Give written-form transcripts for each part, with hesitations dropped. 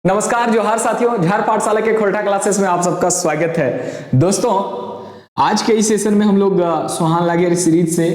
नमस्कार जोहार साथियों, झार पाठशाला के खोरठा क्लासेस में आप सबका स्वागत है। दोस्तों, आज के इस सेशन में हम लोग सुहान लागे सीरीज से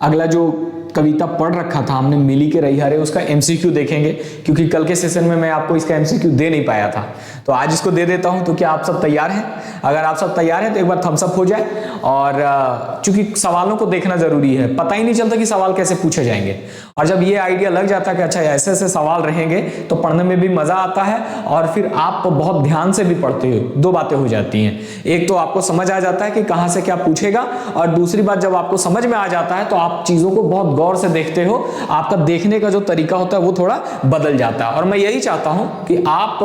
अगला जो कविता पढ़ रखा था हमने, मिली के रैयारे, उसका एमसीक्यू देखेंगे, क्योंकि कल के सेशन में मैं आपको इसका एमसीक्यू दे नहीं पाया था, तो आज इसको दे देता हूं। तो क्या आप सब तैयार हैं? अगर आप सब तैयार हैं तो एक बार थम्स अप हो जाए। और चूंकि सवालों को देखना जरूरी है, पता ही नहीं चलता कि सवाल कैसे पूछे जाएंगे, और जब ये आइडिया लग जाता है कि अच्छा ऐसे ऐसे सवाल रहेंगे तो पढ़ने में भी मजा आता है, और फिर आप बहुत ध्यान से भी पढ़ते हो। दो बातें हो जाती हैं, एक तो आपको समझ आ जाता है कि कहां से क्या पूछेगा, और दूसरी बात जब आपको समझ में आ जाता है तो आप चीजों को बहुत गौर से देखते हो, आपका देखने का जो तरीका होता है वो थोड़ा बदल जाता है। और मैं यही चाहता हूं कि आप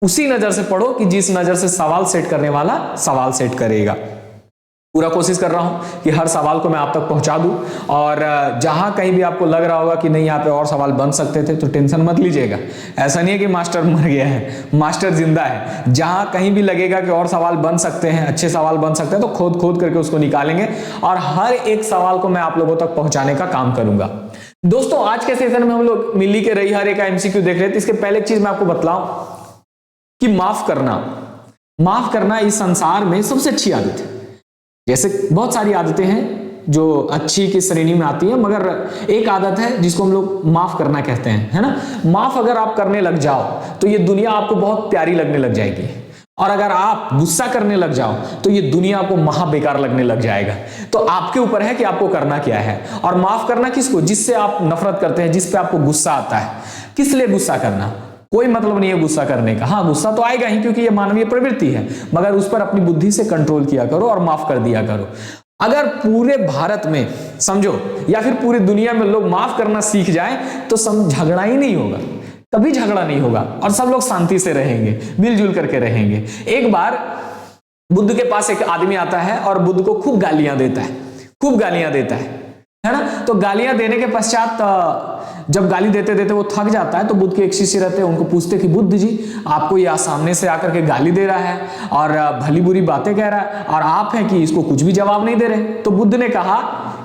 उसी नजर से पढ़ो कि जिस नजर से सवाल सेट करने वाला सवाल सेट करेगा। पूरा कोशिश कर रहा हूं कि हर सवाल को मैं आप तक पहुंचा दूं, और जहां कहीं भी आपको लग रहा होगा कि नहीं यहाँ पे और सवाल बन सकते थे, तो टेंशन मत लीजिएगा। ऐसा नहीं है कि मास्टर मर गया है, मास्टर जिंदा है। जहां कहीं भी लगेगा कि और सवाल बन सकते हैं, अच्छे सवाल बन सकते हैं, तो खोद खोद करके उसको निकालेंगे, और हर एक सवाल को मैं आप लोगों तक पहुंचाने का काम करूंगा। दोस्तों, आज के सेशन में हम लोग मिली के रैयारे का एमसीक्यू देख रहे थे। इसके पहले एक चीज मैं आपको बतलाऊं कि माफ करना इस संसार में सबसे अच्छी आदत है। जैसे बहुत सारी आदतें हैं जो अच्छी की श्रेणी में आती है, मगर एक आदत है जिसको हम लोग माफ करना कहते हैं, है ना। माफ अगर आप करने लग जाओ तो ये दुनिया आपको बहुत प्यारी लगने लग जाएगी, और अगर आप गुस्सा करने लग जाओ तो ये दुनिया आपको महा बेकार लगने लग जाएगा। तो आपके ऊपर है कि आपको करना क्या है। और माफ करना किसको? जिससे आप नफरत करते हैं, जिस पे आपको गुस्सा आता है। किस लिए गुस्सा करना? कोई मतलब नहीं है गुस्सा करने का। हाँ, गुस्सा तो आएगा ही, क्योंकि ये मानवीय प्रवृत्ति है, मगर उस पर अपनी बुद्धि से कंट्रोल किया करो और माफ कर दिया करो। अगर पूरे भारत में समझो, या फिर पूरी दुनिया में लोग माफ करना सीख जाएं, तो झगड़ा ही नहीं होगा, कभी झगड़ा नहीं होगा, और सब लोग शांति से रहेंगे, मिलजुल करके रहेंगे। एक बार बुद्ध के पास एक आदमी आता है और बुद्ध को खूब गालियां देता है ना। तो गालियां देने के पश्चात जब गाली देते देते वो थक जाता है, तो बुद्ध के एक शिष्य रहते हैं, उनको पूछते कि बुद्ध जी, आपको यह सामने से आकर के गाली दे रहा है और भली बुरी बातें कह रहा है, और आप हैं कि इसको कुछ भी जवाब नहीं दे रहे। तो बुद्ध ने कहा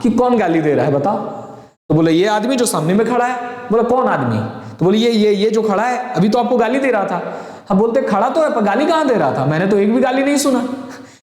कि कौन गाली दे रहा है बताओ। तो बोले ये आदमी जो सामने में खड़ा है। बोला कौन आदमी? तो बोले ये जो खड़ा है, अभी तो आपको गाली दे रहा था। हम बोलते खड़ा तो है, पर गाली कहां दे रहा था? मैंने तो एक भी गाली नहीं सुना।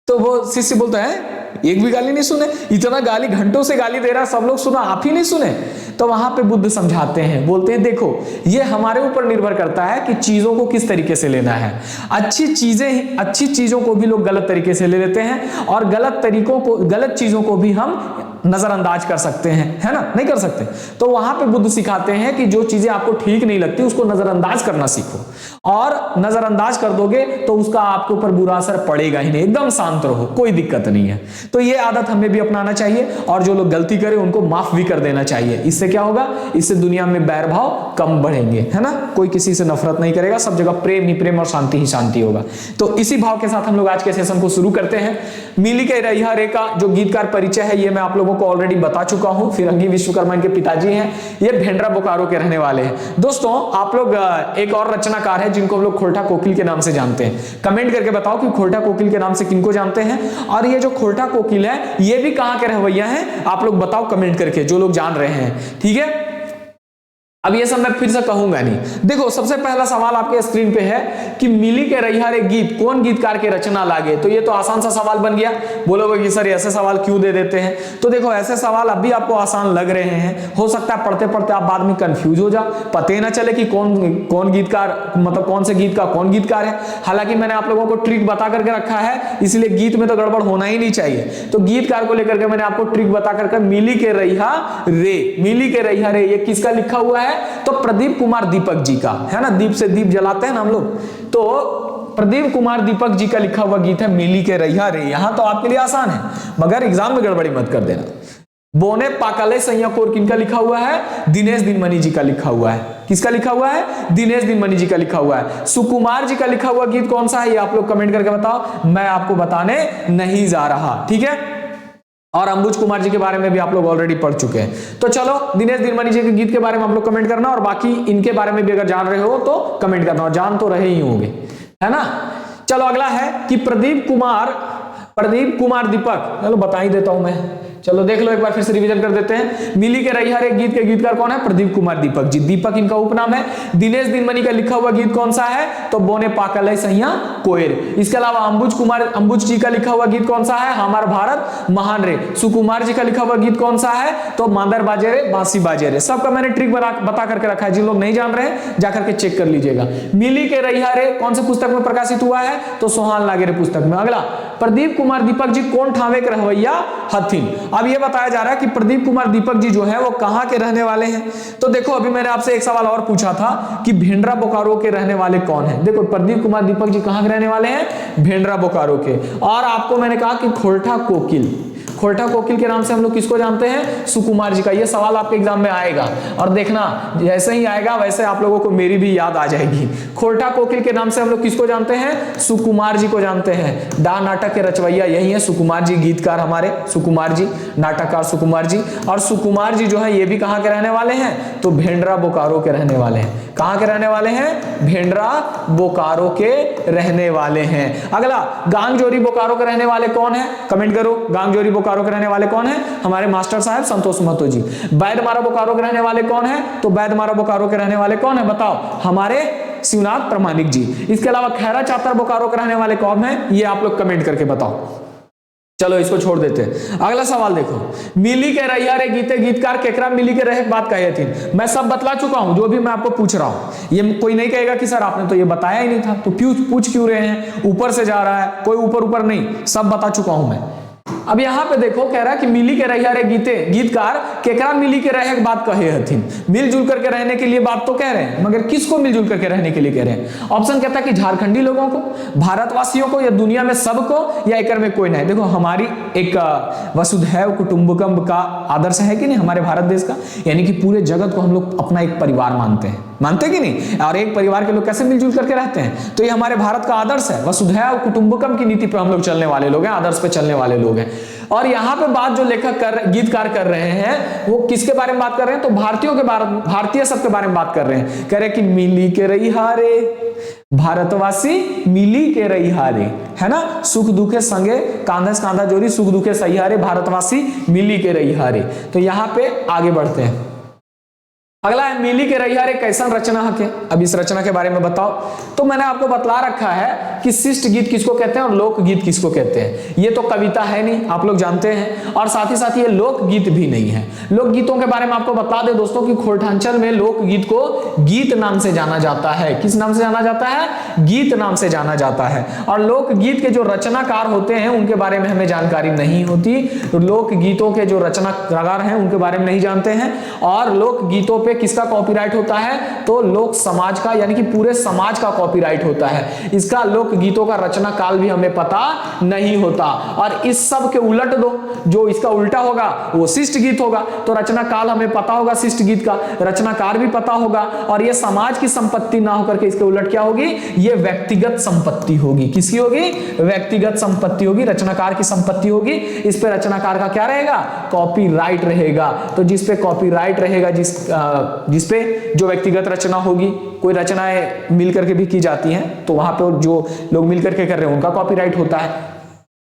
तो वो शिष्य बोलता है एक भी गाली नहीं सुने? इतना गाली, घंटों से गाली दे रहा, सब लोग सुना, आप ही नहीं सुने? तो वहां पे बुद्ध समझाते हैं, बोलते हैं देखो, ये हमारे ऊपर निर्भर करता है कि चीजों को किस तरीके से लेना है। अच्छी चीजों को भी लोग गलत तरीके से ले लेते हैं, और गलत चीजों को भी हम नजरअंदाज कर सकते हैं, है ना, नहीं कर सकते। तो वहां पे बुद्ध सिखाते हैं कि जो चीजें आपको ठीक नहीं लगती उसको नजरअंदाज करना सीखो, और नजरअंदाज कर दोगे तो उसका आपके ऊपर बुरा असर पड़ेगा ही नहीं। एकदम शांत रहो, कोई दिक्कत नहीं है। तो ये आदत हमें भी अपनाना चाहिए, और जो लोग गलती करें उनको माफ भी कर देना चाहिए। इससे क्या होगा? इससे दुनिया में बैर भाव कम बढ़ेंगे, है ना। कोई किसी से नफरत नहीं करेगा, सब जगह प्रेम ही प्रेम और शांति ही शांति होगा। तो इसी भाव के साथ हम लोग आज के सेशन को शुरू करते हैं। मिली के रैयारे का जो गीतकार परिचय है, ये मैं आप लोगों को ऑलरेडी बता चुका हूं। फिरंगी विश्वकर्मा इनके पिताजी हैं, ये भेंडरा बोकारो के रहने वाले हैं। दोस्तों, आप लोग एक और रचनाकार है जिनको हम लोग खोरठा कोकिल के नाम से जानते हैं। कमेंट करके बताओ कि खोरठा कोकिल के नाम से किनको जानते हैं, और ये जो खोरठा कोकिल है ये भी कहां के रहवैया हैं, आप लोग बताओ कमेंट करके, जो लोग जान रहे हैं, ठीक है। अब ये सब मैं फिर से कहूंगा नहीं। देखो, सबसे पहला सवाल आपके स्क्रीन पे है कि मिली के रैयारे गीत कौन गीतकार के रचना लागे। तो ये तो आसान सा सवाल बन गया। बोलोगे कि सर ऐसे सवाल क्यों दे देते हैं? तो देखो, ऐसे सवाल अभी आपको आसान लग रहे हैं, हो सकता है पढ़ते पढ़ते आप बाद में कंफ्यूज हो जाओ, पता ना चले कि कौन गीतकार, मतलब कौन से गीत का कौन गीतकार है। हालांकि मैंने आप लोगों को ट्रिक बता करके रखा है, इसलिए गीत में तो गड़बड़ होना ही नहीं चाहिए। तो गीतकार को लेकर के मैंने आपको ट्रिक बता करके मिली के रैयारे ये किसका लिखा हुआ है? तो प्रदीप कुमार दीपक जी का, है ना। दीप से दीप जलाते हैं ना हम लोग, तो प्रदीप कुमार दीपक जी का लिखा हुआ गीत है मिली के रैयारे। यहां तो आपके लिए आसान है, मगर एग्जाम में गड़बड़ी मत कर देना। बोने पाकले सैया कोर किनका लिखा हुआ है? दिनेश दिनमणि जी का लिखा हुआ है। किसका लिखा हुआ है? दिनेश दिनमणि जी का लिखा हुआ है। सुकुमार जी का लिखा हुआ गीत कौन सा है, ये आप लोग कमेंट करके बताओ, मैं आपको बताने नहीं जा रहा, ठीक है। और अंबुज कुमार जी के बारे में भी आप लोग ऑलरेडी पढ़ चुके हैं। तो चलो, दिनेश दिनमणि जी के गीत के बारे में आप लोग कमेंट करना, और बाकी इनके बारे में भी अगर जान रहे हो तो कमेंट करना, और जान तो रहे ही होंगे, है ना। चलो, अगला है कि प्रदीप कुमार दीपक, चलो बता ही देता हूं मैं चलो देख लो एक बार फिर से रिवीजन कर देते हैं। मिली के रैया रे गीत के गीतकार कौन है? प्रदीप कुमार दीपक जी। दीपक इनका उपनाम है। दिनेश दिनमणि का लिखा हुआ गीत कौन सा है? तो बोने पाकल है सैया कोयर। इसके अलावा अंबुज जी का लिखा हुआ गीत कौन सा है? हमार भारत महान रे। सुकुमार जी का लिखा हुआ गीत कौन सा है? तो मांदर बाजे रे बांसी बाजे रे। सबका मैंने ट्रिक बता करके रखा है, जिन लोग नहीं जान रहे हैं जाकर के चेक कर लीजिएगा। मिली के रैया रे कौन सी पुस्तक में प्रकाशित हुआ है? तो सोहान लागे रे पुस्तक में। अगला, प्रदीप कुमार दीपक जी कौन ठावे के रहवैया हथिन। अब यह बताया जा रहा है कि प्रदीप कुमार दीपक जी जो है वो कहां के रहने वाले हैं। तो देखो अभी मैंने आपसे एक सवाल और पूछा था कि भेंडरा बोकारो के रहने वाले कौन है। देखो प्रदीप कुमार दीपक जी कहां के रहने वाले हैं? भेंडरा बोकारो के। और आपको मैंने कहा कि खोरठा कोकिल के नाम से हम लोग किसको जानते हैं? सुकुमार जी का। यह सवाल आपके एग्जाम में आएगा और देखना जैसे ही आएगा वैसे आप लोगों को मेरी भी याद आ जाएगी। खोरठा कोकिल के नाम से हम लोग किसको जानते हैं? सुकुमार जी को जानते हैं। डा नाटक के रचवैया यही है सुकुमार जी, गीतकार हमारे सुकुमार जी, नाटककार सुकुमार जी। और सुकुमार जी जो है ये भी कहां के रहने वाले हैं? तो भेंडरा बोकारो के रहने वाले हैं। कहां के रहने वाले हैं? भेंडरा बोकारो के रहने वाले हैं। अगला, गांगजोरी बोकारो के रहने वाले कौन है? कमेंट करो, गांगजोरी बोकारो के रहने वाले कौन है? हमारे मास्टर साहब संतोष महतो जी। बैदमारा बोकारो के रहने वाले कौन है? तो बैदमारा बोकारो के रहने वाले कौन है? बताओ, हमारे शिवनाथ प्रमाणिक जी। इसके अलावा खैरा चातर बोकारो के रहने वाले कौन है? ये आप लोग कमेंट करके बताओ। चलो इसको छोड़ देते हैं। अगला सवाल देखो, मिली के रैया रे गीते गीतकार केकरा मिली के रहे बात कही थी। मैं सब बतला चुका हूं जो भी मैं आपको पूछ रहा हूं। ये कोई नहीं कहेगा कि सर आपने तो ये बताया ही नहीं था, तो पूछ क्यों रहे हैं? ऊपर से जा रहा है, कोई ऊपर नहीं, सब बता चुका हूं मैं। अब यहां पे देखो कह रहा है कि मिली के रैया रे गीतकार केकरा मिली के रहे बात कहे हथिन। मिलजुल करके रहने के लिए बात तो कह रहे हैं, मगर किसको मिलजुल करके रहने के लिए कह रहे हैं? ऑप्शन कहता है कि झारखंडी लोगों को, भारतवासियों को, या दुनिया में सबको, या एक में कोई नहीं। देखो हमारी एक वसुधैव कुटुंबकम का आदर्श है कि नहीं हमारे भारत देश का, यानी कि पूरे जगत को हम लोग अपना एक परिवार मानते कि नहीं? और एक परिवार के लोग कैसे मिलजुल करके रहते हैं, तो ये हमारे भारत का आदर्श है। वसुधैव कुटुंबकम की नीति पर हम लोग चलने वाले लोग हैं, आदर्श पे चलने वाले लोग हैं। और यहाँ पे बात जो गीतकार कर रहे हैं वो किसके बारे में बात कर रहे हैं? तो भारतीय सब के बारे में बात कर रहे हैं। कह रहे कि मिली के रैया रे भारतवासी मिली के रैया रे, है ना, सुख दुखे संगे कांधे से कांधा जोड़ी, सुख दुखे सैया रे, भारतवासी मिली के रैया रे। तो यहाँ पे आगे बढ़ते हैं। अगला है मिली के रैया रे कैसन रचना है। अब इस रचना के बारे में बताओ। तो मैंने आपको बतला रखा है कि शिष्ट गीत किसको कहते हैं और लोक गीत किसको कहते हैं। ये तो कविता है नहीं, आप लोग जानते हैं, और साथ ही साथ ये लोक गीत भी नहीं है। लोक गीतों के बारे में आपको बता दें दोस्तों कि खोरठांचल में लोक गीत को गीत नाम से जाना जाता है। किस नाम से जाना जाता है? गीत नाम से जाना जाता है। और लोक गीत के जो रचनाकार होते हैं उनके बारे में हमें जानकारी नहीं होती। तो लोक गीतों के जो रचनाकार हैं उनके बारे में नहीं जानते हैं। और लोक गीतों पे किसका कॉपीराइट होता है? तो लोक समाज का, यानी कि पूरे समाज का कॉपीराइट होता है। इसका लोक गीतों का रचना काल भी हमें पता नहीं होता। और इस सब के उलट दो, जो इसका उल्टा होगा वो शिष्ट गीत होगा। तो रचना काल हमें पता होगा, शिष्ट गीत का रचनाकार भी पता होगा, और ये समाज की संपत्ति ना होकर के इसके उलट क्या होगी? ये व्यक्तिगत संपत्ति होगी। किसकी होगी? व्यक्तिगत संपत्ति होगी, रचनाकार की संपत्ति होगी। इस पे रचनाकार का क्या रहेगा? कॉपीराइट रहेगा। तो जिस पे कॉपीराइट रहेगा, जिसपे जो व्यक्तिगत रचना होगी, कोई रचनाएं मिल करके भी की जाती हैं, तो वहां पे जो लोग मिल करके कर रहे हैं उनका कॉपीराइट होता है।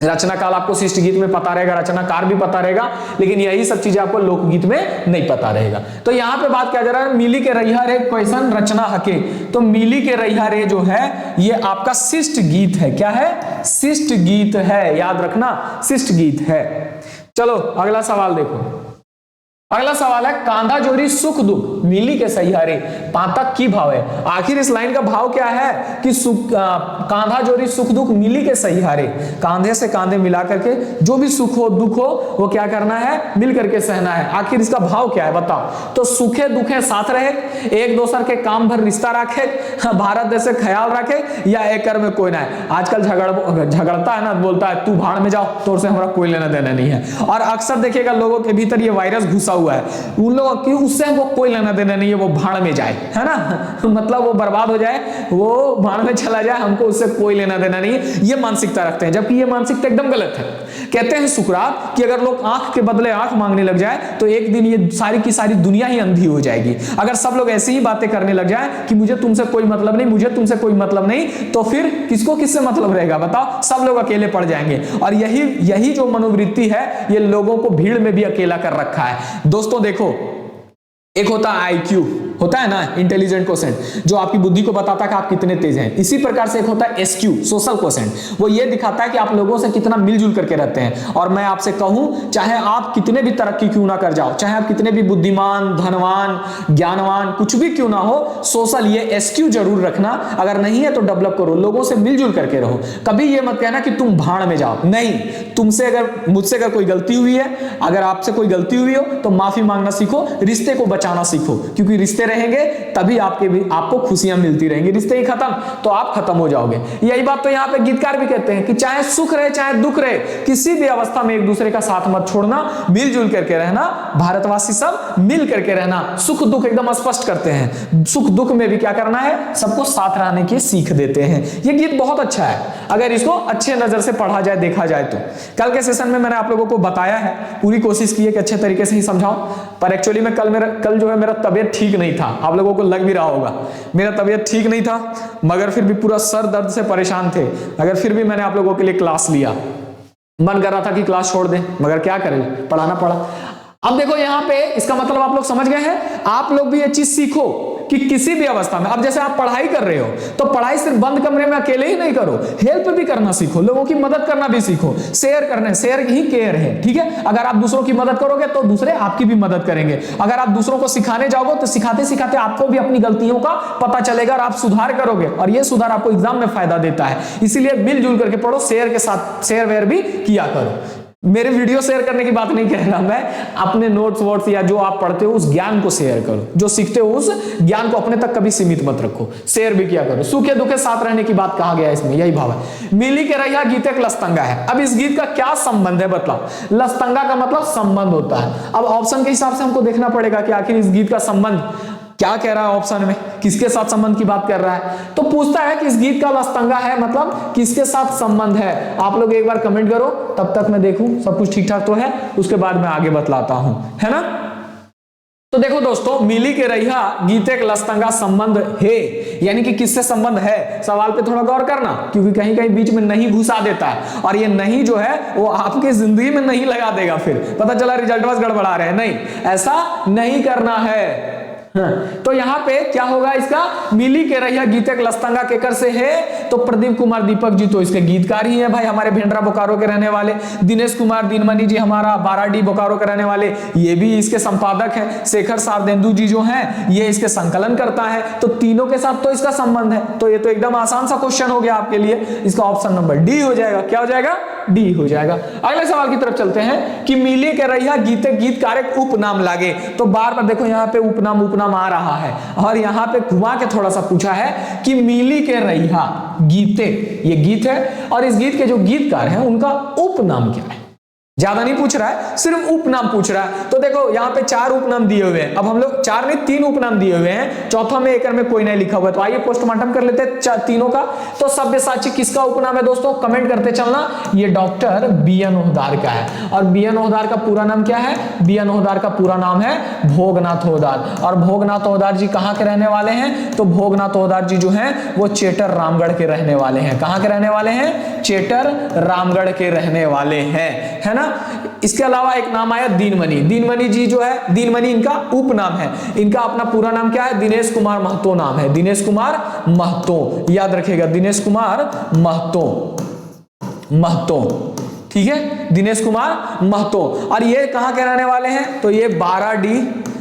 रचना काल आपको शिष्ट गीत में पता रहेगा, रचनाकार भी पता रहेगा, लेकिन यही सब चीजें आपको लोकगीत में नहीं पता रहेगा। तो यहां पे बात क्या जा रहा है? मिली के रैया रे कैसन रचना हके। तो मिली के रैया रे जो है ये आपका शिष्ट गीत है। क्या है? शिष्ट गीत है, याद रखना, शिष्ट गीत है। चलो अगला सवाल देखो। अगला सवाल है कांधा जोरी सुख दुख मिली के सहियारे पातक की भाव है। आखिर इस लाइन का भाव क्या है कि कांधा जोरी सुख दुख मिली के सहियारे, कांधे से कांधे मिला करके जो भी सुख हो दुख हो वो क्या करना है? मिल करके सहना है। आखिर इसका भाव क्या है बताओ। तो सुखे दुखे साथ रहे, एक दूसर के काम भर रिश्ता रखे, भारत देश से ख्याल रखे, या एक में कोई ना है। आजकल झगड़ता है ना, बोलता है तू भाड़ में जाओ, तो से हमारा कोई लेना देना नहीं है। और अक्सर देखिएगा लोगों के भीतर ये वायरस घुसा हुआ है, उन लोगों की उससे हमको कोई लेना देना नहीं है, वो भाड़ में जाए। है ना मतलब वो बर्बाद हो जाए, वो भाड़ में चला जाए, हमको उससे कोई लेना देना नहीं है, ये मानसिकता रखते हैं। जबकि ये मानसिकता एकदम गलत है। कहते हैं सुकरात कि अगर लोग आंख के बदले आंख मांगने लग जाए तो एक दिन ये सारी की सारी दुनिया ही अंधी हो जाएगी। अगर सब लोग ऐसी ही बातें करने लग जाए कि मुझे तुमसे कोई मतलब नहीं, मुझे तुमसे कोई मतलब नहीं, तो फिर किसको किससे मतलब रहेगा बताओ? सब लोग अकेले पड़ जाएंगे। और यही जो मनोवृत्ति है ये लोगों को भीड़ में भी अकेला कर रखा है। दोस्तों देखो, एक होता है IQ, होता है ना इंटेलिजेंट क्वोशेंट, जो आपकी बुद्धि को बताता है कि आप कितने तेज हैं। इसी प्रकार से एक होता है SQ, सोशल क्वोशेंट, वो ये दिखाता है कि आप लोगों से कितना मिलजुल करके रहते हैं। और मैं आपसे कहूं, चाहे आप कितने भी तरक्की क्यों ना कर जाओ, चाहे आप कितने भी बुद्धिमान, धनवान, ज्ञानवान कुछ भी क्यों ना हो, सोशल ये SQ जरूर रखना। अगर नहीं है तो डेवलप करो, लोगों से मिलजुल करके रहो। कभी ये मत कहना कि तुम भाड़ में जाओ, नहीं। तुमसे अगर मुझसे अगर कोई गलती हुई है, अगर आपसे कोई गलती हुई हो तो माफी मांगना सीखो, रिश्ते को बचाना सीखो, क्योंकि रिश्ते रहेंगे तभी आपको खुशियां मिलती रहेंगी। रिश्ते ही खत्म तो आप खत्म हो जाओगे। यही बात तो यहाँ पे गीतकार भी कहते हैं कि चाहे सुख रहे चाहे दुख रहे, किसी भी अवस्था में एक दूसरे का साथ मत छोड़ना, मिलजुल करके रहना। भारतवासी सब मिल करके रहना, सुख दुख एकदम स्पष्ट करते हैं। सुख दुख में भी क्या करना है, सबको साथ रहने की सीख देते हैं। ये गीत बहुत अच्छा है, अगर इसको अच्छे नजर से पढ़ा जाए, देखा जाए तो। कल के सेशन में मैंने आप लोगों को बताया है, पूरी कोशिश की है कि अच्छे तरीके से ही समझाऊं, पर एक्चुअली में कल जो है मेरा तबियत ठीक नहीं था। आप लोगों को लग भी रहा होगा मेरा तबियत ठीक नहीं था, मगर फिर भी पूरा सर दर्द से परेशान थे। अगर फिर भी मैंने आप लोगों के लिए क्लास लिया, मन कर रहा था कि क्लास छोड़ दें, मगर क्या करें, पढ़ाना पड़ा। अब देखो यहाँ पे इसका मतलब आप लोग समझ गए हैं। आप लोग भी ये चीज सीखो कि किसी भी अवस्था में, अब जैसे आप पढ़ाई कर रहे हो तो पढ़ाई सिर्फ बंद कमरे में अकेले ही नहीं करो, हेल्प भी करना सीखो, लोगों की मदद करना भी सीखो। शेयर करना, शेयर ही केयर है, ठीक है। अगर आप दूसरों की मदद करोगे तो दूसरे आपकी भी मदद करेंगे। अगर आप दूसरों को सिखाने जाओगे तो सिखाते सिखाते आपको भी अपनी गलतियों का पता चलेगा और आप सुधार करोगे, और ये सुधार आपको एग्जाम में फायदा देता है। इसीलिए मिलजुल करके पढ़ो, शेयर के साथ शेयर वेयर भी किया करो। मेरे वीडियो शेयर करने की बात नहीं कह रहा मैं, अपने नोट्स वोट्स या जो आप पढ़ते हो उस ज्ञान को शेयर करो, जो सीखते हो उस ज्ञान को अपने तक कभी सीमित मत रखो, शेयर भी किया करो। सूखे दुखे साथ रहने की बात कहा गया है इसमें, यही भाव है। मिली के रहिया गीत एक लस्तंगा है। अब इस गीत का क्या संबंध है बताओ? लस्तंगा का मतलब संबंध होता है। अब ऑप्शन के हिसाब से हमको देखना पड़ेगा कि आखिर इस गीत का संबंध क्या कह रहा है, ऑप्शन में किसके साथ संबंध की बात कर रहा है। तो पूछता है कि इस गीत का लस्तंगा है मतलब किसके साथ संबंध है। आप लोग एक बार कमेंट करो, तब तक मैं देखूं सब कुछ ठीक ठाक तो है, उसके बाद मैं आगे बतलाता हूं, है ना। तो देखो दोस्तों, मिली के रहिया गीत एक लस्तंगा संबंध है, यानी कि किससे संबंध है, सवाल पे थोड़ा गौर करना, क्योंकि कहीं कहीं बीच में नहीं घुसा देता है, और ये नहीं जो है वो आपकी जिंदगी में नहीं लगा देगा, फिर पता चला रिजल्ट बस गड़बड़ा रहे हैं। नहीं, ऐसा नहीं करना है। तो यहाँ पे क्या होगा, इसका मिली के रहिया गीत एक लस्तंगा केकर से है, तो प्रदीप कुमार दीपक जी तो इसके गीतकार ही हैं भाई, हमारे भेंडरा बोकारो के रहने वाले। दिनेश कुमार दिनमणि जी हमारा बाराडी बोकारो के रहने वाले, ये भी इसके संपादक हैं। शेखर शारदेंदु जी जो हैं ये इसके संकलन करता है। तो तीनों के साथ तो इसका संबंध है। तो ये तो एकदम आसान सा क्वेश्चन हो गया आपके लिए, इसका ऑप्शन नंबर डी हो जाएगा। क्या हो जाएगा? डी हो जाएगा। अगले सवाल की तरफ चलते हैं कि मिली के रहिया गीते गीतकार एक उपनाम लागे। तो बार बार देखो यहाँ पे उपनाम आ रहा है, और यहाँ पे घुमा के थोड़ा सा पूछा है कि मिली के रहिया गीते, ये गीत है और इस गीत के जो गीतकार हैं उनका उपनाम क्या है। ज्यादा नहीं पूछ रहा है, सिर्फ उपनाम पूछ रहा है। तो देखो यहाँ पे 4 उपनाम दिए हुए हैं। अब हम लोग 4 नहीं 3 उपनाम दिए हुए हैं, चौथा में एक में कोई नहीं लिखा हुआ है। तो आइए पोस्टमार्टम कर लेते हैं तीनों का। तो सब्यसाची किसका उपनाम है दोस्तों, कमेंट करते चलना। ये डॉक्टर B.N. ओहदार का है। और B.N. ओहदार का पूरा नाम क्या है? B.N. ओहदार का पूरा नाम है भोगनाथ ओहदार। और भोगनाथ ओहदार जी कहाँ के रहने वाले हैं? तो भोगनाथ ओहदार जी जो है वो चेटर रामगढ़ के रहने वाले हैं। कहाँ के रहने वाले हैं? चेटर रामगढ़ के रहने वाले हैं, है ना। इसके अलावा एक नाम आया दीनमणि। दीनमणि जी जो है, दीनमणि इनका उपनाम है। इनका अपना पूरा नाम क्या है? दिनेश कुमार महतो नाम है। दिनेश कुमार महतो, याद रखिएगा, दिनेश कुमार महतो, ठीक है, दिनेश कुमार महतो। और ये कहां के रहने वाले हैं? तो ये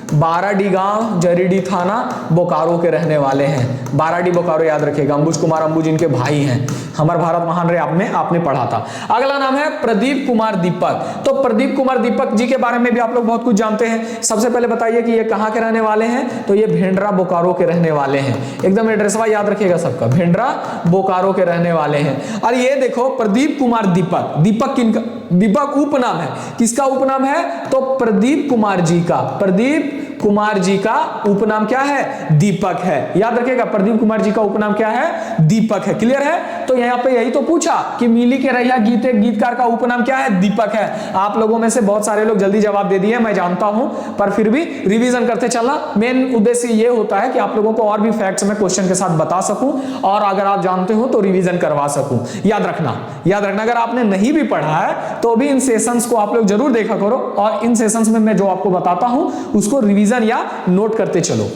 बाराडी गांव, जरीडी थाना, बोकारो के रहने वाले हैं। बाराडी बोकारो याद रखिएगा। अंबुज कुमार अंबुज इनके भाई हैं। हमार भारत महान रे आपने पढ़ा था। अगला नाम है प्रदीप कुमार दीपक। तो प्रदीप कुमार दीपक जी के बारे में भी आप लोग बहुत कुछ जानते हैं। सबसे पहले बताइए कि ये कहाँ के रहने वाले हैं? तो ये भेंडरा बोकारो के रहने वाले हैं। एकदम एड्रेसवा याद रखिएगा सबका, भेंडरा बोकारो के रहने वाले हैं। और ये देखो प्रदीप कुमार दीपक, दीपक किनका? दीपक उपनाम है। किसका उपनाम है? तो प्रदीप कुमार जी का, प्रदीप कुमार जी का उपनाम क्या है? दीपक है। याद रखिएगा, प्रदीप कुमार जी का उपनाम क्या है? दीपक है। क्लियर है? तो यहाँ पे यही तो पूछा कि मिली के रैया गीतकार का उपनाम क्या है? दीपक है। आप लोगों में से बहुत सारे लोग जल्दी जवाब दे दिए, मैं जानता हूं, पर फिर भी रिवीजन करते चलना। मेन उद्देश्य ये होता है कि आप लोगों को और भी फैक्ट्स मैं क्वेश्चन के साथ बता सकूं, और अगर आप जानते हो तो रिवीजन करवा सकूं। याद रखना, अगर आपने नहीं भी पढ़ा है तो भी इन सेशंस को आप लोग जरूर देखा करो, और इन सेशंस में मैं जो आपको बताता हूं उसको रिवीजन या नोट करते चलो।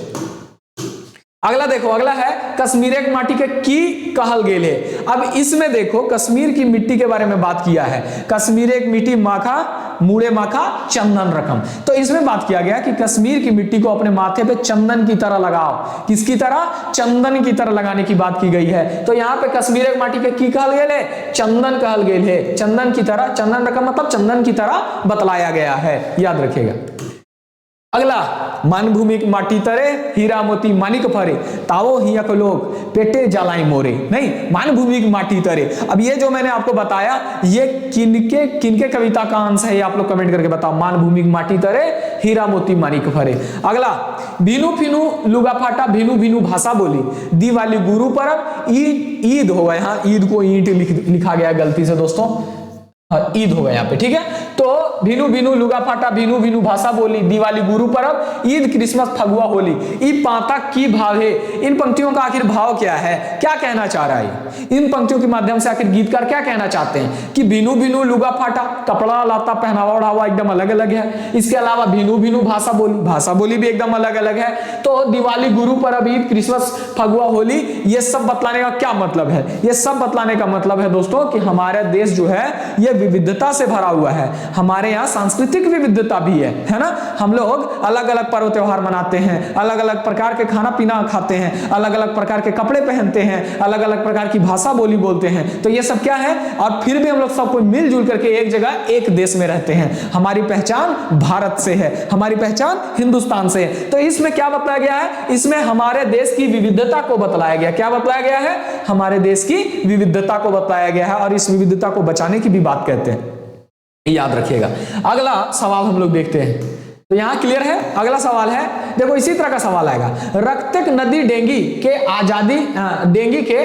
अगला देखो, अगला है कश्मीर एक माटी के की कहल गेल है। अब इसमें देखो कश्मीर की मिट्टी के बारे में बात किया है। कश्मीर एक मिट्टी माखा मुड़े माखा चंदन रकम। तो इसमें बात किया गया कि कश्मीर की मिट्टी को अपने माथे पे चंदन की तरह लगाओ। किसकी तरह? चंदन की तरह लगाने की बात की गई है। तो यहाँ पे कश्मीर एक माटी के की कहल गेल है? चंदन कहल गेल है। चंदन की तरह, चंदन रकम मतलब चंदन की तरह बतलाया गया है। याद रखिएगा। अगला, मानभूमि माटी तरे हीरा मोती मानिक फरे तावो हियक लोग पेटे जलाई मोरे। नहीं, मानभूमि माटी तरे। अब ये जो मैंने आपको बताया ये किनके कविता का अंश है, ये आप लोग कमेंट करके बताओ। मानभूमि माटी तरे हीरा मोती मानिक फरे। अगला, भीनू फिनू लुगा फाटा भीनू भीनू भाषा बोली दिवाली गुरु परब ईद हो गया। यहाँ ईद को ईंट लिखा गया गलती से दोस्तों, ईद हो गया यहाँ पे। ठीक है, तो भीनू भीनू लुगा फाटा भीनू भीनू भाषा बोली दिवाली गुरु परब ईद क्रिसमस फगुआ होली ई पाता की भाव है। इन पंक्तियों का आखिर भाव क्या है? क्या कहना चाह रहा है? इन पंक्तियों के माध्यम से आखिर गीतकार क्या कहना चाहते हैं कि भीनू भीनू लुगा फाटा, कपड़ा लाता पहनावा ओढ़ावा एकदम अलग अलग है। इसके अलावा भीनू भीनू भाषा बोली भी एकदम अलग अलग है। तो दिवाली गुरु परब ईद क्रिसमस फगुआ होली, ये सब बतलाने का क्या मतलब है? ये सब बतलाने का मतलब है दोस्तों कि हमारा देश जो है ये विविधता से भरा हुआ है। हमारे यहाँ सांस्कृतिक विविधता भी है ना। हम लोग अलग अलग पर्व त्योहार मनाते हैं, अलग अलग प्रकार के खाना पीना खाते हैं, अलग अलग प्रकार के कपड़े पहनते हैं, अलग अलग प्रकार की भाषा बोली बोलते हैं। तो ये सब क्या है? और फिर भी हम लोग सब कोई मिलजुल करके एक जगह एक देश में रहते हैं। हमारी पहचान भारत से है, हमारी पहचान हिंदुस्तान से है। तो इसमें क्या बताया गया है? इसमें हमारे देश की विविधता को बतलाया गया। क्या बतलाया गया है? हमारे देश की विविधता को बताया गया है, और इस विविधता को बचाने की भी बात कहते हैं। याद रखिएगा। अगला सवाल हम लोग देखते हैं, तो यहां क्लियर है। अगला सवाल है, देखो इसी तरह का सवाल आएगा। रक्तक नदी डेंगी के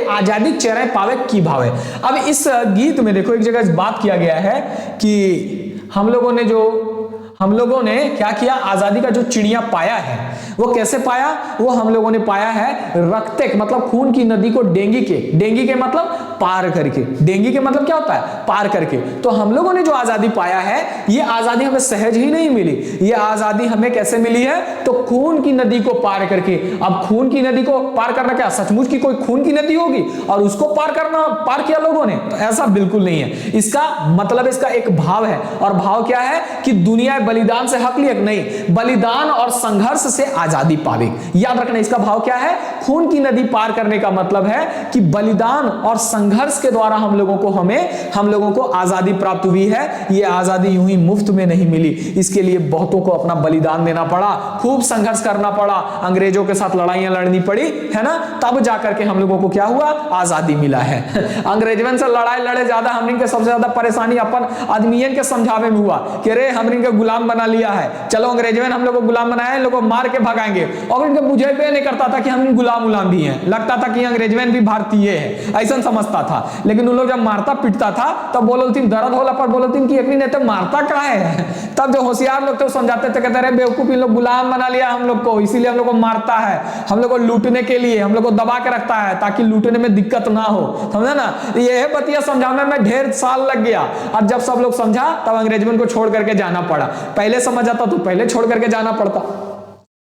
आजादी चेहरे पावे की भावे। अब इस गीत में देखो एक जगह बात किया गया है कि हम लोगों ने क्या किया? आजादी का जो चिड़िया पाया है वो कैसे पाया? वो हम लोगों ने पाया है रक्तक मतलब खून की नदी को डेंगी के मतलब पार करके। डेंगी के मतलब क्या होता है? पार करके। तो हम लोगों ने जो आजादी पाया है ये आजादी हमें सहज ही नहीं मिली, ये आजादी हमें कैसे मिली है? तो खून की नदी को पार करके। अब खून की नदी को पार करना क्या सचमुच की कोई खून की नदी होगी और उसको पार किया लोगों ने? तो ऐसा बिल्कुल नहीं है। इसका मतलब इसका एक भाव है, और भाव क्या है कि दुनिया बलिदान से हक लियक नहीं, बलिदान और संघर्ष से आजादी पावे। याद रखना इसका भाव क्या है? खून की नदी पार करने का मतलब है कि बलिदान और संघर्ष के द्वारा हम लोगों को आजादी प्राप्त हुई है। ये आजादी यूं ही मुफ्त में नहीं मिली, इसके लिए बहुतों को अपना बलिदान देना पड़ा, खूब संघर्ष करना पड़ा, अंग्रेजों के साथ लड़ाइयां लड़नी पड़ी, है ना। तब जाकर के हम लोगों को क्या हुआ? आजादी मिला है। अंग्रेजों से लड़ाई लड़े ज्यादा हमने के सबसे ज्यादा परेशानी अपन आदमियन के समझावे में हुआ कि रे हमने के गुलाम बना लिया है, चलो अंग्रेजों ने हम लोग को गुलाम बनाया, इन लोगों को मार के भगाएंगे। और इनके बुझे पे नहीं करता था कि हम गुलाम भी हैं, लगता था कि अंग्रेजों भी भारतीय है, ऐसा समझता था। लेकिन उन लोग जब मारता पीटता था तब बोलती दर्द होला पर बोलती कि अपनी नेता मारता क्या है। तब जो होशियार लोग थे समझाते थे, कहते रहे बेवकूफ इन लोग गुलाम बना लिया हम लोग को, इसीलिए हम लोग को मारता है, हम लोग को लूटने के लिए हम लोग को दबा के रखता है ताकि लूटने में दिक्कत ना हो, समझा ना। ये बतिया समझाने में ढेर साल लग गया, और जब सब लोग समझा तब अंग्रेजों को छोड़ करके जाना पड़ा। पहले समझ आता तो पहले छोड़ करके जाना पड़ता।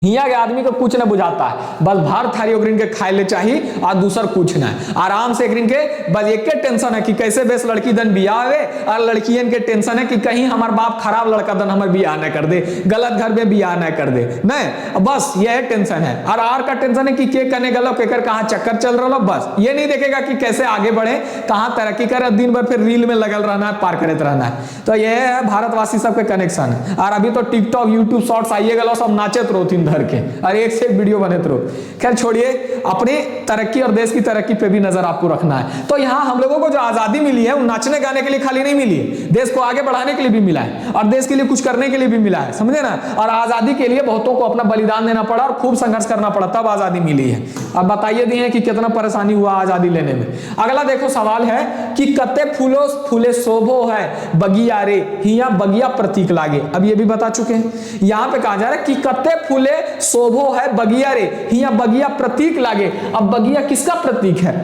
हिया के आदमी को कुछ न बुझाता है, बस भार थारी ओकरिन के खाए ले चाहिए और दूसर कुछ ना है। आराम से एकरिन के बस एक के टेंशन है कि कैसे बेस लड़की दन बियाह आवे, और लड़कियन के टेंशन है कि कहीं हमार बाप खराब लड़का दन हमार बियाह न कर दे, गलत घर में बियाह न कर दे, नहीं बस यह टेंशन है। और आर का टेंशन है कि के कने गलो केकर कहाँ चक्कर चल रहा, बस ये नहीं देखेगा कि कैसे आगे बढ़े, कहाँ तरक्की करे, दिन भर फिर रील में लगल रहना है, पार करते रहना है। तो यह है भारतवासी सबके कनेक्शन है। और अभी तो टिकटॉक यूट्यूब शॉर्ट्स आइए गलो सब नाचत रोथिन धर के, और एक से एक वीडियो बने तो। खैर छोड़िए, अपनी तरक्की और देश की तरक्की पे भी नजर आपको रखना है। तो यहाँ हम लोगों को जो आजादी मिली है वो नाचने गाने के लिए खाली नहीं मिली है, देश को आगे बढ़ाने के लिए भी मिला है और देश के लिए कुछ करने के लिए भी मिला है, समझे ना। और आजादी के लिए बहुतों को अपना बलिदान देना पड़ा और खूब संघर्ष करना पड़ा, तब आजादी मिली है। अब बताइए दिए कि कितना परेशानी हुआ आजादी लेने में। अगला देखो सवाल है कि कते फूलो फूले शोभो है बगिया रे हिया बगिया प्रतीक लागे। अब ये भी बता चुके हैं, यहां पे कहा जा रहा है कि कते फूले शोभो है बगिया रे हिया बगिया प्रतीक लागे। अब बगिया किसका प्रतीक है?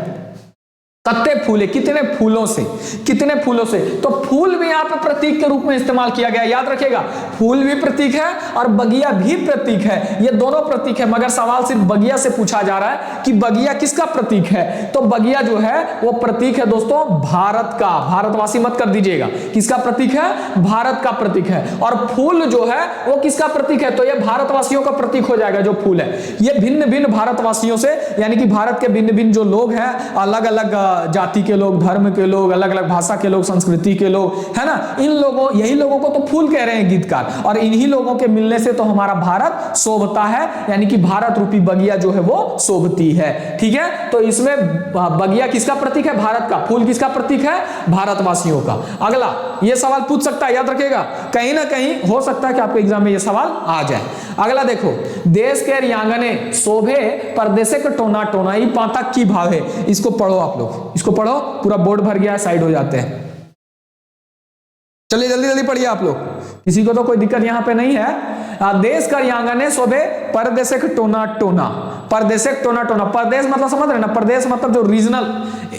कत्ते फूले, कितने फूलों से, कितने फूलों से। तो फूल भी यहां पे प्रतीक के रूप में इस्तेमाल किया गया, याद रखिएगा। फूल भी प्रतीक है और बगिया भी प्रतीक है, ये दोनों प्रतीक है। मगर सवाल सिर्फ बगिया से पूछा जा रहा है कि बगिया किसका प्रतीक है। तो बगिया जो है वो प्रतीक है दोस्तों भारत का। भारतवासी मत कर दीजिएगा, किसका प्रतीक है? भारत का प्रतीक है। और फूल जो है वो किसका प्रतीक है? तो ये भारतवासियों का प्रतीक हो जाएगा। जो फूल है ये भिन्न भिन्न भारतवासियों से, यानी कि भारत के भिन्न भिन्न जो लोग हैं, अलग अलग जाति के लोग, धर्म के लोग, अलग अलग भाषा के लोग, संस्कृति के लोग, है ना, इन लोगों, यही लोगों को तो फूल कह रहे हैं गीतकार। और इन्हीं लोगों के मिलने से तो हमारा भारत शोभता है, यानी कि भारत रूपी बगिया जो है वो शोभती है। ठीक है, तो इसमें बगिया किसका प्रतीक है? भारत का। फूल किसका प्रतीक है? भारतवासियों का। अगला ये सवाल पूछ सकता है, याद रखिएगा, कहीं ना कहीं हो सकता है कि आपके एग्जाम में ये सवाल आ जाए। अगला देखो, देश के रियांगने शोभे परदेसे के टोना टोना ई पातक की भाव है। इसको पढ़ो आप लोग, इसको पढ़ो, पूरा बोर्ड भर गया, साइड हो जाते हैं। चलिए जल्दी जल्दी पढ़िए आप लोग, किसी को तो कोई दिक्कत यहां पे नहीं है। देश का रियांगने शोभे परदेसे के टोना टोना। परदेसे टोना टोना, परदेश मतलब समझ रहे ना, प्रदेश मतलब जो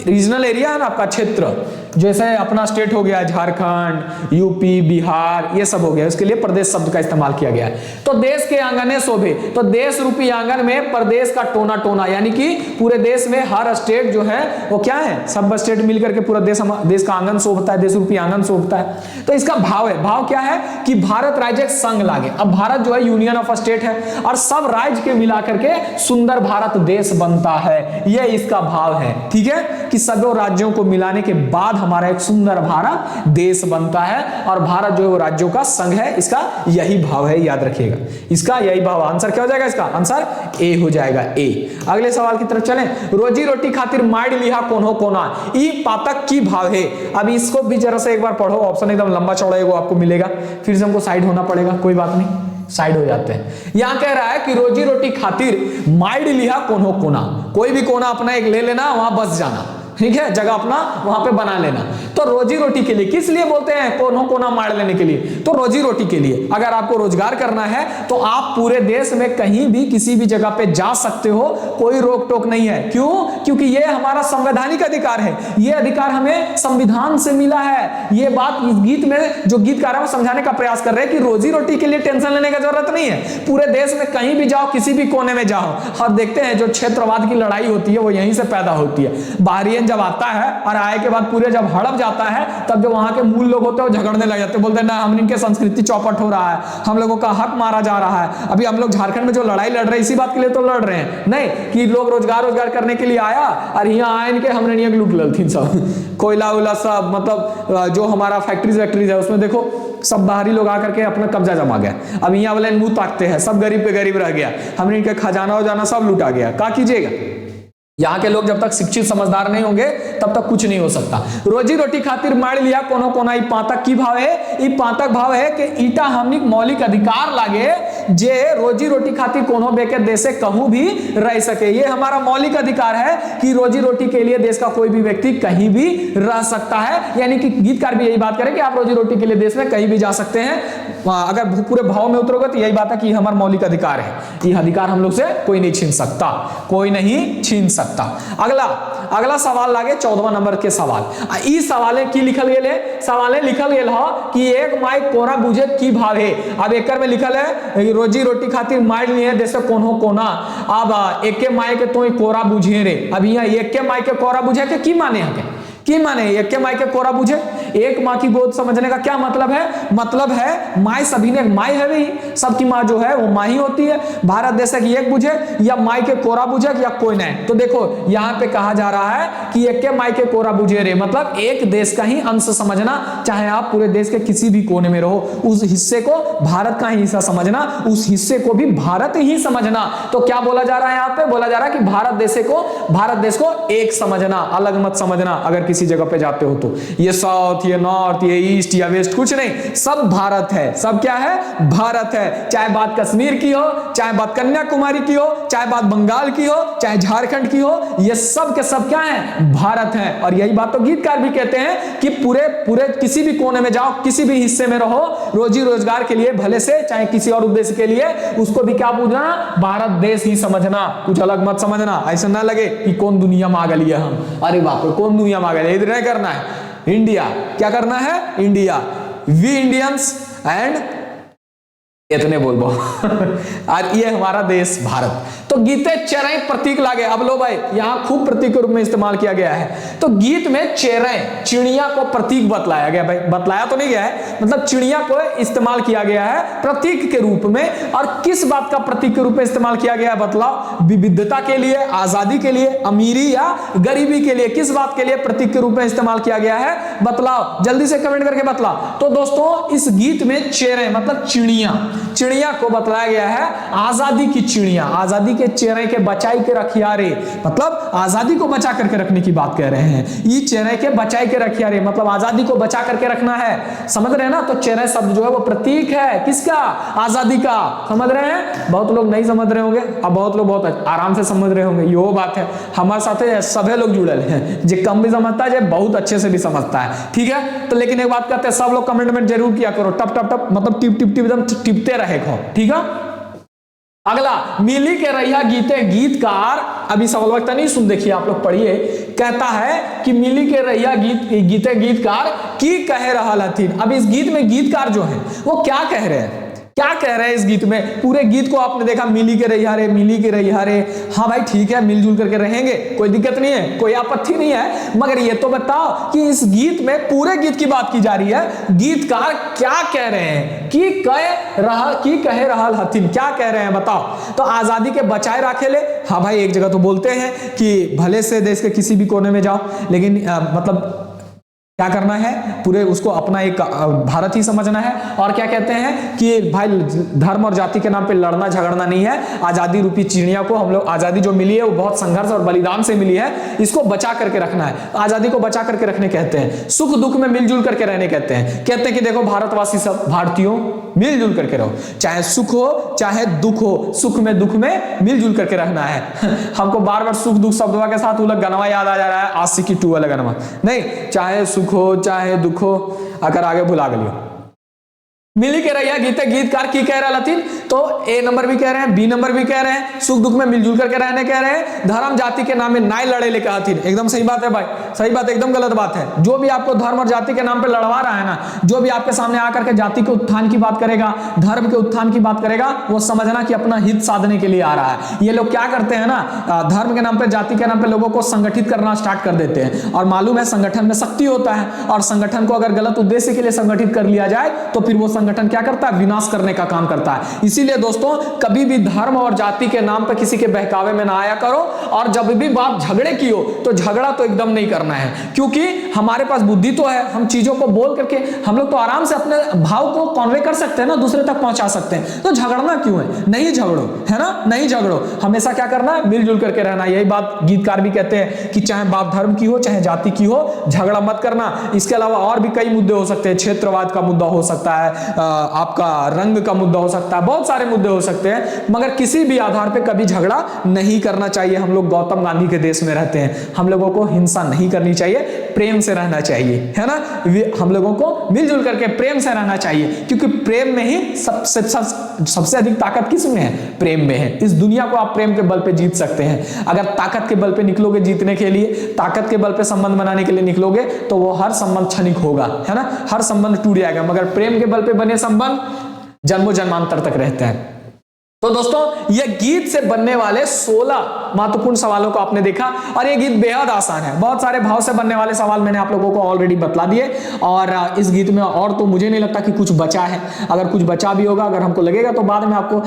रीजनल एरिया है ना आपका क्षेत्र, जैसे अपना स्टेट हो गया झारखंड, यूपी, बिहार, ये सब हो गया, उसके लिए प्रदेश शब्द का इस्तेमाल किया गया है। तो देश के आंगने शोभे, तो देश रूपी आंगन में प्रदेश का टोना टोना, यानी कि पूरे देश में हर स्टेट जो है वो क्या है, सब स्टेट मिलकर के पूरा देश का आंगन शोभता है, देश रूपी आंगन शोभता है। तो इसका भाव है, भाव क्या है कि भारत राज्य एक संघ लागे। अब भारत जो है यूनियन ऑफ स्टेट है और सब राज्य के मिलाकर के सुंदर भारत देश बनता है, यह इसका भाव है। ठीक है, कि सभी राज्यों को मिलाने के बाद हमारा एक सुंदर भारत देश बनता है और भारत जो है वो राज्यों का संघ है, इसका यही भाव है, याद रखिएगा, इसका यही भाव। आंसर क्या हो जाएगा? इसका आंसर ए हो जाएगा, ए। अगले सवाल की तरफ चलें। रोजी रोटी खातिर माइड लिहा कोनो कोना ई पातक की भाव है। अब इसको भी जरा से एक बार पढ़ो, ऑप्शन एकदम लंबा चौड़ा है वो आपको मिलेगा, फिर से हमको साइड होना पड़ेगा, कोई बात नहीं, साइड हो जाते हैं। यहां कह रहा है कि रोजी रोटी खातिर माइड लिहा कोनो कोना, कोई भी कोना अपना एक ले लेना, वहां बस जाना, ठीक है, जगह अपना वहां पे बना लेना। तो रोजी रोटी के लिए, किस लिए बोलते हैं कोनो कोना मार लेने के लिए? तो रोजी रोटी के लिए। अगर आपको रोजगार करना है तो आप पूरे देश में कहीं भी किसी भी जगह पे जा सकते हो, कोई रोक टोक नहीं है। क्यों? क्योंकि ये हमारा संवैधानिक अधिकार है, ये अधिकार हमें संविधान से मिला है। ये बात इस गीत में जो गीतकार है समझाने का प्रयास कर रहे हैं कि रोजी रोटी के लिए टेंशन लेने की जरूरत नहीं है, पूरे देश में कहीं भी जाओ, किसी भी कोने में जाओ। और देखते हैं जो क्षेत्रवाद की लड़ाई होती है वो यहीं से पैदा होती है। बाहरी जब आता है और आए के बाद पूरे जब हड़प जाता है, तब जो वहां के मूल लोग होते हैं वो झगड़ने लग जाते हैं, बोलते हैं ना हम इनके संस्कृति चौपट हो रहा है, हम लोगों का हक मारा जा रहा है। अभी हम लोग झारखंड में जो लड़ाई लड़ रहे हैं इसी बात के लिए तो लड़ रहे हैं, नहीं कि लोग रोजगार करने के लिए आया और यहाँ आए इनके हमने नहीं लूट ललथिन सब कोयला उला सब, मतलब जो हमारा फैक्ट्रीज है उसमें देखो सब बाहरी लोग आकर के अपना कब्जा जमा गया। अब यहाँ वाले मुंह ताकते हैं, सब गरीब पे गरीब रह गया, हमने इनके खजाना उजाना सब लूटा गया। क्या कीजिएगा? यहाँ के लोग जब तक शिक्षित समझदार नहीं होंगे तब तक कुछ नहीं हो सकता। रोजी रोटी खातिर मार लिया कोनो कोना ई पातक की भाव है। ई पातक भाव है कि ईटा हमनिक मौलिक अधिकार लागे जे रोजी रोटी खातिर कोनो बेके देशे कहूं भी रह सके। ये हमारा मौलिक अधिकार है कि रोजी रोटी के लिए देश का कोई भी व्यक्ति कहीं भी रह सकता है। यानी कि गीतकार भी यही बात करें कि आप रोजी रोटी के लिए देश में कहीं भी जा सकते हैं। अगर पूरे भाव में उतरोगे तो यही बात है कि हमारा मौलिक अधिकार है, ये अधिकार हम लोग से कोई नहीं छीन सकता, कोई नहीं छीन सकता। अगला सवाल लागे 14वां नंबर के सवाल। ई सवाले की लिखल गेल है? सवाले लिखल गेल है कि एक माई कोरा बुझे की भाव है। अब एकर में लिखल है रोजी रोटी खातिर माइल नहीं है जैसे कोनो कोना। अब एके माई के तो कोरा बुझे रे। अब यहाँ एक के माई के कोरा बुझे के की माने है? की माने एक के माई के कोरा बुझे? एक माँ की गोद समझने का क्या मतलब है? मतलब है माँ सभी ने, माँ है भी, सबकी माँ जो है वो माँ ही होती है। भारत देश की एक बुझे या माई के कोरा बुझे या कोई नहीं। तो देखो यहाँ पे कहा जा रहा है कि एक के माई के कोरा बुझे रे, मतलब एक देश का ही अंश समझना, चाहे आप पूरे देश के किसी भी कोने में रहो, उस हिस्से को भारत का ही हिस्सा समझना, उस हिस्से को भी भारत ही समझना। तो क्या बोला जा रहा है यहाँ पे? बोला जा रहा है कि भारत देश को एक समझना, अलग मत समझना। अगर किसी जगह पे जाते हो तो ये साउथ, ये नॉर्थ, ये ईस्ट या वेस्ट, कुछ नहीं, सब भारत है। सब क्या है? भारत है। चाहे बात कश्मीर की हो, चाहे बात कन्याकुमारी की हो, चाहे बात बंगाल की हो, चाहे झारखंड की हो, ये सब के सब क्या है? भारत है। और यही बात तो गीतकार भी कहते हैं कि पूरे किसी भी कोने में जाओ, किसी भी हिस्से में रहो, रोजी रोजगार के लिए भले से, चाहे किसी और उद्देश्य के लिए, उसको भी क्या पूछना? भारत देश ही समझना, कुछ अलग मत समझना। ऐसा ना लगे कि कौन दुनिया में आ गई है हम, अरे बाप रे कौन दुनिया में आ गई, इधर नहीं करना है। इंडिया, क्या करना है? इंडिया, वी इंडियंस एंड इतने बोल बो और ये हमारा देश भारत। तो गीते चेरई प्रतीक लागे। अब लो भाई, यहां खूब प्रतीक के रूप में इस्तेमाल किया गया है। तो गीत में चेरई, चिड़िया को प्रतीक बतलाया गया। भाई बतलाया तो नहीं गया है, मतलब चिड़िया को इस्तेमाल किया गया है प्रतीक के रूप में। और किस बात का प्रतीक के रूप में इस्तेमाल किया गया है? बतलाओ। विविधता के लिए, आजादी के लिए, अमीरी या गरीबी के लिए, किस बात के लिए प्रतीक के रूप में इस्तेमाल किया गया है? बतलाओ, जल्दी से कमेंट करके बतलाओ। तो दोस्तों इस गीत में चेरई मतलब चिड़िया को बतलाया गया है आजादी की चिड़िया, आजादी के चेहरे के बचाई के रखियारे, मतलब आजादी को बचा करके रखने की बात कह रहे हैं। ये चेहरे के बचाई के रखियारे मतलब आजादी को बचा करके रखना है, समझ रहे हैं ना? तो चेहरे शब्द जो है वो प्रतीक है किसका? आजादी का। समझ रहे हैं? बहुत लोग नहीं समझ रहे होंगे, अब बहुत लोग बहुत आराम से समझ रहे होंगे। यो बात है, हमारे साथ सभी लोग जुड़े हैं, जो कम भी समझता है, जो बहुत अच्छे से भी समझता है, ठीक है। तो लेकिन एक बात कहते हैं, सब लोग कमेंट जरूर किया करो, टप टप टप मतलब टिप टिप टिप एकदम टिपते रहे खो, ठीक है। अगला, मिली के रैया गीते गीतकार, अभी सवाल वक्त नहीं सुन, देखिए आप लोग पढ़िए। कहता है कि मिली के रैया गीते गीतकार की कह रहा हथिन। अब इस गीत में गीतकार जो है वो क्या कह रहे हैं? क्या कह रहे हैं इस गीत में? पूरे गीत को आपने देखा, मिली के रैया रे, मिली के रैया रे। हाँ भाई ठीक है, मिलजुल करके रहेंगे, कोई दिक्कत नहीं है, कोई आपत्ति नहीं है, मगर ये तो बताओ कि इस गीत में, पूरे गीत की बात की जा रही है, गीतकार क्या कह रहे हैं? कि कह रहा हथिन, क्या कह रहे हैं बताओ। तो आजादी के बचाए राखे ले। हाँ भाई, एक जगह तो बोलते हैं कि भले से देश के किसी भी कोने में जाओ, लेकिन मतलब क्या करना है? पूरे उसको अपना एक भारत ही समझना है। और क्या कहते हैं कि भाई धर्म और जाति के नाम पे लड़ना झगड़ना नहीं है। आजादी रूपी चिड़िया को हम लोग, आजादी जो मिली है वो बहुत संघर्ष और बलिदान से मिली है, इसको बचा करके रखना है। आजादी को बचा करके रखने कहते हैं, सुख दुख में मिलजुल करके रहने कहते हैं। कहते हैं कि देखो भारतवासी सब भारतीयों मिलजुल करके रहो, चाहे सुख हो चाहे दुख हो, सुख में दुख में मिलजुल करके रहना है। हमको बार बार सुख दुख शब्दों के साथ उलग गनवा याद आ जा रहा है, आशिकी 2 वाला गनवा नहीं, चाहे सुख हो चाहे दुख हो, अगर आगे भुला गलियो। मिली के रैया गीते गीतकार की कह रहा लथिन, तो ए नंबर भी कह रहे हैं, बी नंबर भी कह रहे हैं, सुख दुख में मिलजुल करके रहने कह रहे हैं, धर्म जाति के नाम में नाय लड़े ले कहथिन। एकदम सही बात है भाई, सही बात, एकदम गलत बात है। जो भी आपको धर्म और जाति के नाम पे लड़वा रहा है ना, जो भी आपके सामने आकर के जाति के उत्थान की बात करेगा, धर्म के उत्थान की बात करेगा, वो समझना कि अपना हित साधने के लिए आ रहा है। ये लोग क्या करते हैं ना, धर्म के नाम पे, जाति के नाम पे लोगों को संगठित करना स्टार्ट कर देते हैं। और मालूम है संगठन में शक्ति होता है, और संगठन को अगर गलत उद्देश्य के लिए संगठित कर लिया जाए तो फिर वो संगठन क्या करता है? विनाश करने का काम करता है। इसीलिए दोस्तों कभी भी धर्म और जाति के नाम पर किसी के बहकावे में ना आया करो, और जब भी बात झगड़े की हो तो झगड़ा तो एकदम नहीं करना है, क्योंकि हमारे पास बुद्धि तो है, हम चीजों को बोल करके हम लोग तो आराम से अपने भाव को कन्वे कर सकते हैं ना, दूसरे तक पहुंचा सकते हैं। तो झगड़ना क्यों है? नहीं झगड़ो, है ना, नहीं झगड़ो, हमेशा क्या करना है? मिलजुल करके रहना। यही बात गीतकार भी कहते हैं कि चाहे बात धर्म की हो चाहे जाति की हो, झगड़ा मत करना। इसके अलावा और भी कई मुद्दे हो सकते हैं, क्षेत्रवाद का मुद्दा हो सकता है, आपका रंग का मुद्दा हो सकता है, बहुत सारे मुद्दे हो सकते हैं, मगर किसी भी आधार पे कभी झगड़ा नहीं करना चाहिए। हम लोग गौतम गांधी के देश में रहते हैं, हम लोगों को हिंसा नहीं करनी चाहिए, प्रेम से रहना चाहिए, है ना। हम लोगों को मिलजुल करके प्रेम से रहना चाहिए, क्योंकि प्रेम में ही सबसे अधिक ताकत किस में है? प्रेम में है। इस दुनिया को आप प्रेम के बल पे जीत सकते हैं। अगर ताकत के बल पे निकलोगे जीतने के लिए, ताकत के बल पे संबंध बनाने के लिए निकलोगे, तो वो हर संबंध क्षणिक होगा, है ना, हर संबंध टूट जाएगा। मगर प्रेम के बल पे बने संबंध जन्मों जन्मांतर तक रहते हैं। तो दोस्तों ये गीत से बनने वाले 16 महत्वपूर्ण सवालों को आपने देखा और ये गीत बेहद आसान है। बहुत सारे भाव से बनने वाले सवाल मैंने आप लोगों को ऑलरेडी बतला दिए और इस गीत में और तो मुझे नहीं लगता कि कुछ बचा है। अगर कुछ बचा भी होगा, अगर हमको लगेगा तो बाद में आपको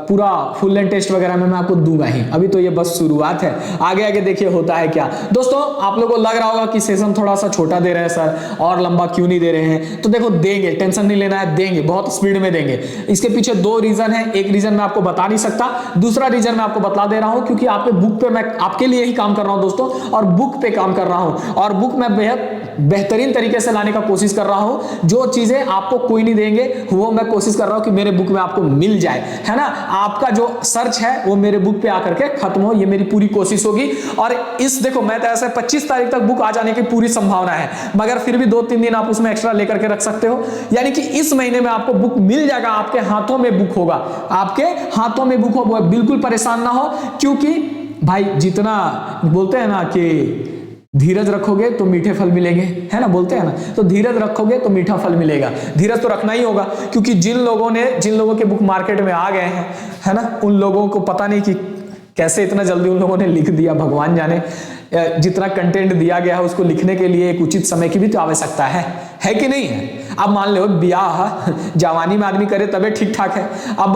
पूरा फुल लेंथ टेस्ट वगैरह में मैं आपको दूंगा ही। अभी तो ये बस शुरुआत है, आगे आगे देखिए होता है क्या। दोस्तों आप लोगों को लग रहा होगा कि सेशन थोड़ा सा छोटा दे रहे हैं सर, और लंबा क्यों नहीं दे रहे हैं, तो देखो देंगे, टेंशन नहीं लेना है, देंगे, बहुत स्पीड में देंगे। इसके पीछे दो रीजन है, एक रीजन मैं आपको बता नहीं सकता, दूसरा रीजन मैं आपको बता दे रहा हूं क्योंकि आपके बुक पे मैं आपके लिए ही काम कर रहा हूं दोस्तों, और बुक पे काम कर रहा हूं और बुक में बेहद बेहतरीन तरीके से लाने का कोशिश कर रहा हूं। जो चीजें आपको कोई नहीं देंगे वो मैं कोशिश कर रहा हूं कि मेरे बुक में आपको मिल जाए, है ना। आपका जो सर्च है वो मेरे बुक पे आकर के खत्म हो, ये मेरी पूरी कोशिश होगी। और इस देखो मैं तो ऐसे 25 तारीख तक बुक आ जाने की पूरी संभावना है, मगर फिर भी 2-3 दिन आप उसमें एक्स्ट्रा लेकर के रख सकते हो, यानी कि इस महीने में आपको बुक मिल जाएगा, आपके हाथों में बुक होगा, आपके हाथों में बुक होगा। बिल्कुल परेशान ना हो, क्योंकि भाई जितना बोलते हैं ना कि धीरज रखोगे तो मीठे फल मिलेंगे, है ना, बोलते हैं ना, तो धीरज रखोगे तो मीठा फल मिलेगा। धीरज तो रखना ही होगा, क्योंकि जिन लोगों के बुक मार्केट में आ गए हैं, है ना, उन लोगों को पता नहीं कि कैसे इतना जल्दी उन लोगों ने लिख दिया, भगवान जाने। जितना कंटेंट दिया गया है उसको लिखने के लिए एक उचित समय की भी तो आवश्यकता है कि नहीं है। अब मान लो ब्याह जवानी में आदमी करे तबे ठीक ठाक है, अब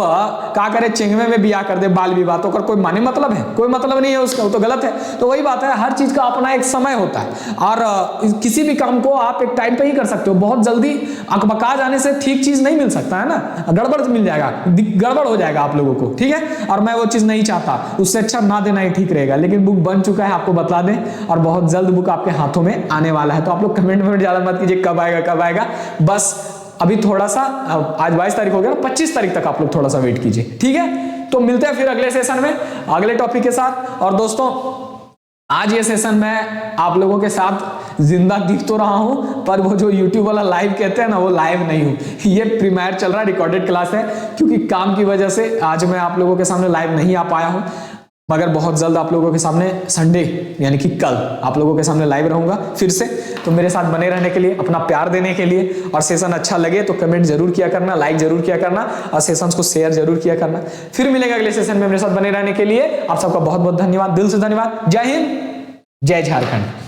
क्या करे चेंगवे में ब्याह कर दे, बाल विवाह, तो कोई माने मतलब है, कोई मतलब नहीं है उसका, वो तो गलत है। तो वही बात है, हर चीज का अपना एक समय होता है और किसी भी काम को आप एक टाइम पे ही कर सकते हो। बहुत जल्दी अकबका जाने से ठीक चीज नहीं मिल सकता है ना, गड़बड़ मिल जाएगा, गड़बड़ हो जाएगा आप लोगों को, ठीक है। और मैं वो चीज नहीं चाहता, उससे अच्छा ना देना ही ठीक रहेगा। लेकिन बुक बन चुका है, आपको बता दें, और बहुत जल्द बुक आपके हाथों में आने वाला है। तो आप लोग कमेंट में ज्यादा मत कीजिए कब आएगा, बस अभी थोड़ा सा, आज 22 तारीख हो गया, 25 तारीख तक आप लोग थोड़ा सा वेट कीजिए, ठीक है। तो मिलते हैं फिर अगले सेशन में अगले टॉपिक के साथ। और दोस्तों आज ये सेशन मैं आप लोगों के साथ जिंदा दिख तो रहा हूं, पर वो जो YouTube वाला लाइव कहते हैं ना, वो लाइव नहीं हूं, ये प्रीमियर चल रहा है, रिकॉर्डेड क्लास है, क्योंकि काम की वजह से आज मैं आप लोगों के सामने लाइव नहीं आ पाया हूं। मगर बहुत जल्द आप लोगों के सामने संडे यानी कि कल आप लोगों के सामने लाइव रहूंगा फिर से। तो मेरे साथ बने रहने के लिए, अपना प्यार देने के लिए, और सेशन अच्छा लगे तो कमेंट जरूर किया करना, लाइक जरूर किया करना, और सेशंस को शेयर जरूर किया करना। फिर मिलेंगे अगले सेशन में। मेरे साथ बने रहने के लिए आप सबका बहुत बहुत धन्यवाद, दिल से धन्यवाद। जय हिंद, जय झारखंड।